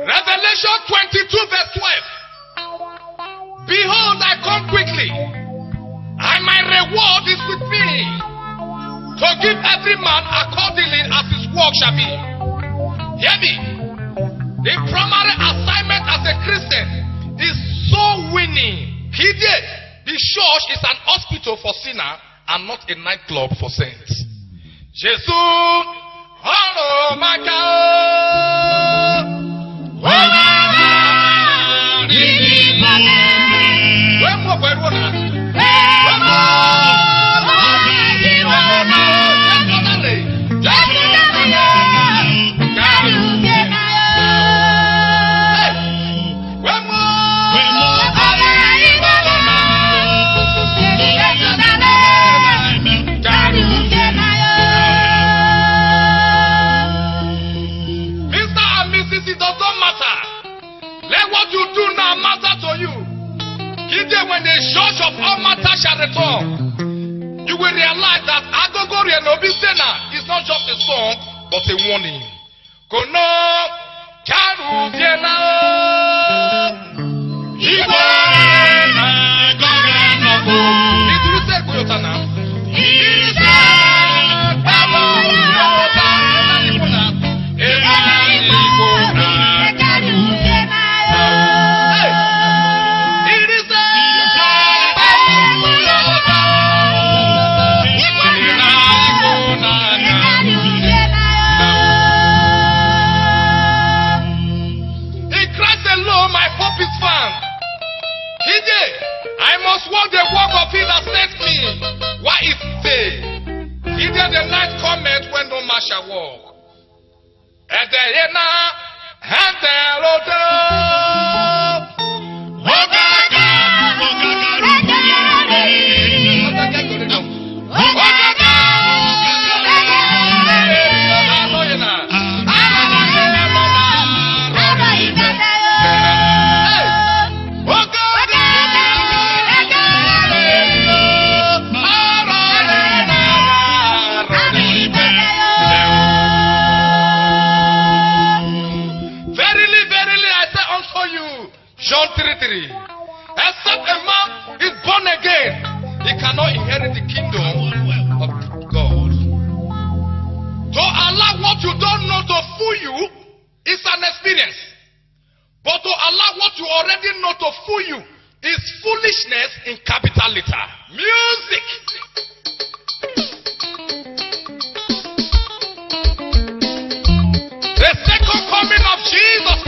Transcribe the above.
Revelation 22 verse 12. Behold, I come quickly, and my reward is with me, to give every man accordingly as his work shall be. Hear me. The primary assignment as a Christian is soul winning. The church is an hospital for sinners and not a nightclub for saints. Jesus, oh my God. When the church of Almata shall return, you will realize that Agogori and Obisena is not just a song, but a warning. Kono Karu Viena I must walk the walk of him that sent me. Why is day? Either the night cometh when no man shall walk. And the yena and the John 3:3. Except a man is born again, he cannot inherit the kingdom of God. To allow what you don't know to fool you is an experience. But to allow what you already know to fool you is foolishness in capital letter. Music. The second coming of Jesus